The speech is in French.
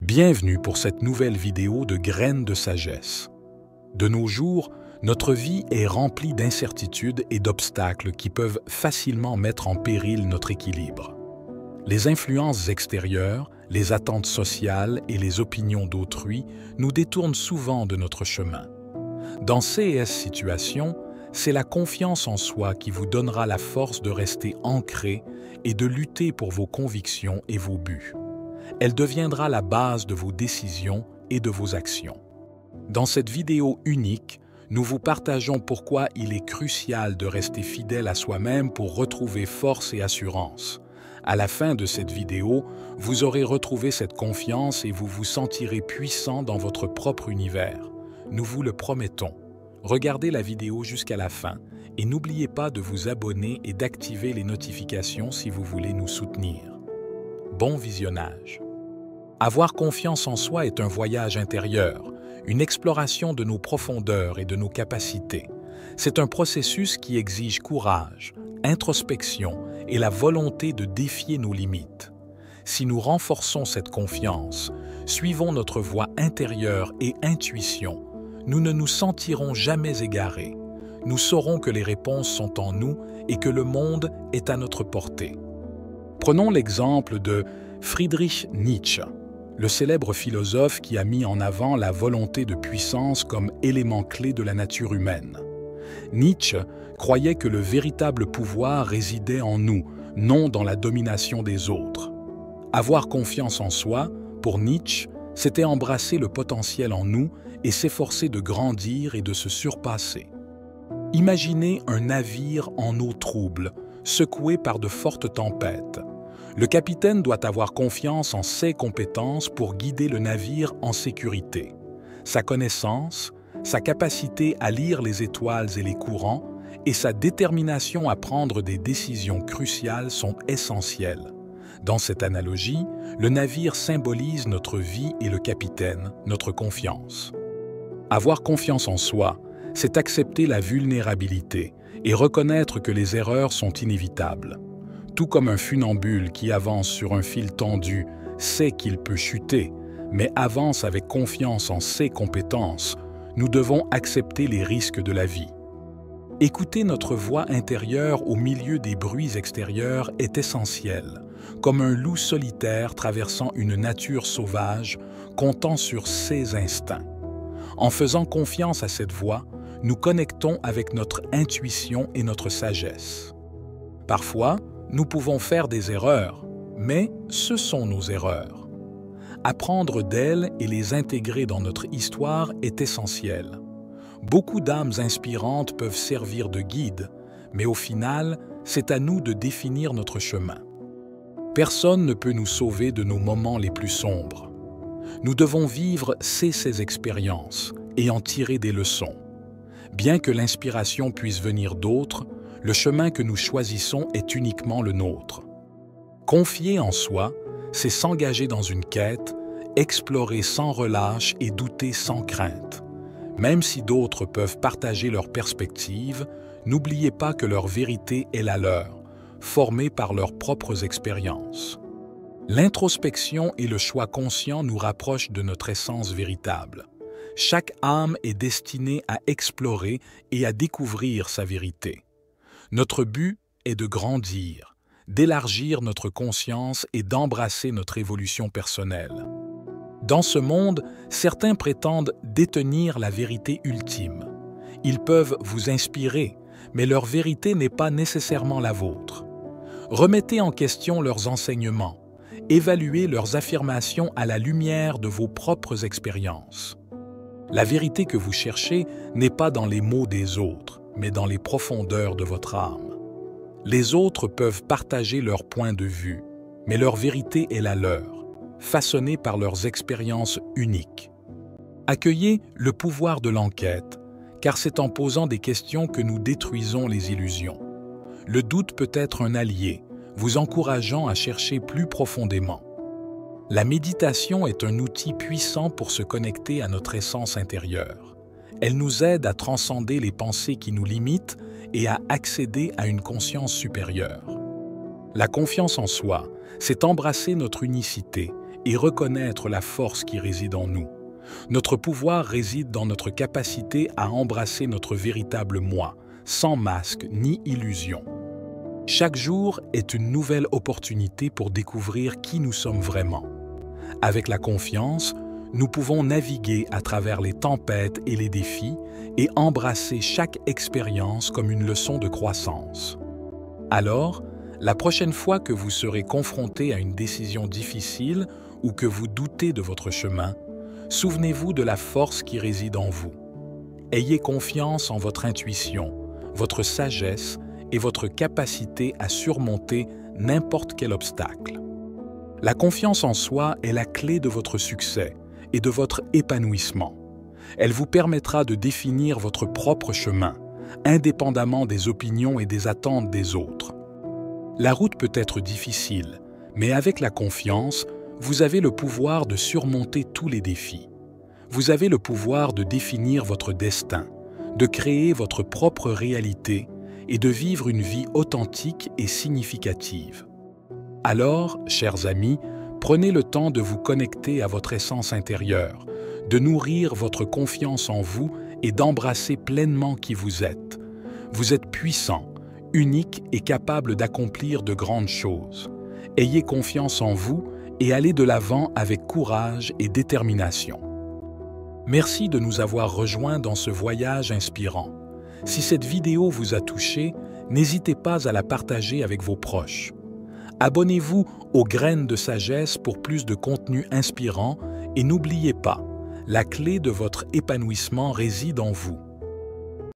Bienvenue pour cette nouvelle vidéo de Graines de sagesse. De nos jours, notre vie est remplie d'incertitudes et d'obstacles qui peuvent facilement mettre en péril notre équilibre. Les influences extérieures, les attentes sociales et les opinions d'autrui nous détournent souvent de notre chemin. Dans ces situations, c'est la confiance en soi qui vous donnera la force de rester ancré et de lutter pour vos convictions et vos buts. Elle deviendra la base de vos décisions et de vos actions. Dans cette vidéo unique, nous vous partageons pourquoi il est crucial de rester fidèle à soi-même pour retrouver force et assurance. À la fin de cette vidéo, vous aurez retrouvé cette confiance et vous vous sentirez puissant dans votre propre univers. Nous vous le promettons. Regardez la vidéo jusqu'à la fin et n'oubliez pas de vous abonner et d'activer les notifications si vous voulez nous soutenir. Bon visionnage. Avoir confiance en soi est un voyage intérieur, une exploration de nos profondeurs et de nos capacités. C'est un processus qui exige courage, introspection et la volonté de défier nos limites. Si nous renforçons cette confiance, suivons notre voie intérieure et intuition, nous ne nous sentirons jamais égarés. Nous saurons que les réponses sont en nous et que le monde est à notre portée. Prenons l'exemple de Friedrich Nietzsche, le célèbre philosophe qui a mis en avant la volonté de puissance comme élément clé de la nature humaine. Nietzsche croyait que le véritable pouvoir résidait en nous, non dans la domination des autres. Avoir confiance en soi, pour Nietzsche, c'était embrasser le potentiel en nous et s'efforcer de grandir et de se surpasser. Imaginez un navire en eau trouble, secoué par de fortes tempêtes. Le capitaine doit avoir confiance en ses compétences pour guider le navire en sécurité. Sa connaissance, sa capacité à lire les étoiles et les courants et sa détermination à prendre des décisions cruciales sont essentielles. Dans cette analogie, le navire symbolise notre vie et le capitaine, notre confiance. Avoir confiance en soi, c'est accepter la vulnérabilité et reconnaître que les erreurs sont inévitables. Tout comme un funambule qui avance sur un fil tendu sait qu'il peut chuter, mais avance avec confiance en ses compétences, nous devons accepter les risques de la vie. Écouter notre voix intérieure au milieu des bruits extérieurs est essentiel, comme un loup solitaire traversant une nature sauvage, comptant sur ses instincts. En faisant confiance à cette voix, nous connectons avec notre intuition et notre sagesse. Parfois, nous pouvons faire des erreurs, mais ce sont nos erreurs. Apprendre d'elles et les intégrer dans notre histoire est essentiel. Beaucoup d'âmes inspirantes peuvent servir de guide, mais au final, c'est à nous de définir notre chemin. Personne ne peut nous sauver de nos moments les plus sombres. Nous devons vivre ces expériences et en tirer des leçons. Bien que l'inspiration puisse venir d'autres, le chemin que nous choisissons est uniquement le nôtre. Confier en soi, c'est s'engager dans une quête, explorer sans relâche et douter sans crainte. Même si d'autres peuvent partager leurs perspectives, n'oubliez pas que leur vérité est la leur, formée par leurs propres expériences. L'introspection et le choix conscient nous rapprochent de notre essence véritable. Chaque âme est destinée à explorer et à découvrir sa vérité. Notre but est de grandir, d'élargir notre conscience et d'embrasser notre évolution personnelle. Dans ce monde, certains prétendent détenir la vérité ultime. Ils peuvent vous inspirer, mais leur vérité n'est pas nécessairement la vôtre. Remettez en question leurs enseignements, évaluez leurs affirmations à la lumière de vos propres expériences. La vérité que vous cherchez n'est pas dans les mots des autres, mais dans les profondeurs de votre âme. Les autres peuvent partager leur point de vue, mais leur vérité est la leur, façonnée par leurs expériences uniques. Accueillez le pouvoir de l'enquête, car c'est en posant des questions que nous détruisons les illusions. Le doute peut être un allié, vous encourageant à chercher plus profondément. La méditation est un outil puissant pour se connecter à notre essence intérieure. Elle nous aide à transcender les pensées qui nous limitent et à accéder à une conscience supérieure. La confiance en soi, c'est embrasser notre unicité et reconnaître la force qui réside en nous. Notre pouvoir réside dans notre capacité à embrasser notre véritable moi, sans masque ni illusion. Chaque jour est une nouvelle opportunité pour découvrir qui nous sommes vraiment. Avec la confiance, nous pouvons naviguer à travers les tempêtes et les défis et embrasser chaque expérience comme une leçon de croissance. Alors, la prochaine fois que vous serez confronté à une décision difficile ou que vous doutez de votre chemin, souvenez-vous de la force qui réside en vous. Ayez confiance en votre intuition, votre sagesse et votre capacité à surmonter n'importe quel obstacle. La confiance en soi est la clé de votre succès et de votre épanouissement. Elle vous permettra de définir votre propre chemin, indépendamment des opinions et des attentes des autres. La route peut être difficile, mais avec la confiance, vous avez le pouvoir de surmonter tous les défis. Vous avez le pouvoir de définir votre destin, de créer votre propre réalité et de vivre une vie authentique et significative. Alors, chers amis, prenez le temps de vous connecter à votre essence intérieure, de nourrir votre confiance en vous et d'embrasser pleinement qui vous êtes. Vous êtes puissant, unique et capable d'accomplir de grandes choses. Ayez confiance en vous et allez de l'avant avec courage et détermination. Merci de nous avoir rejoints dans ce voyage inspirant. Si cette vidéo vous a touché, n'hésitez pas à la partager avec vos proches. Abonnez-vous aux Graines de Sagesse pour plus de contenu inspirant et n'oubliez pas, la clé de votre épanouissement réside en vous.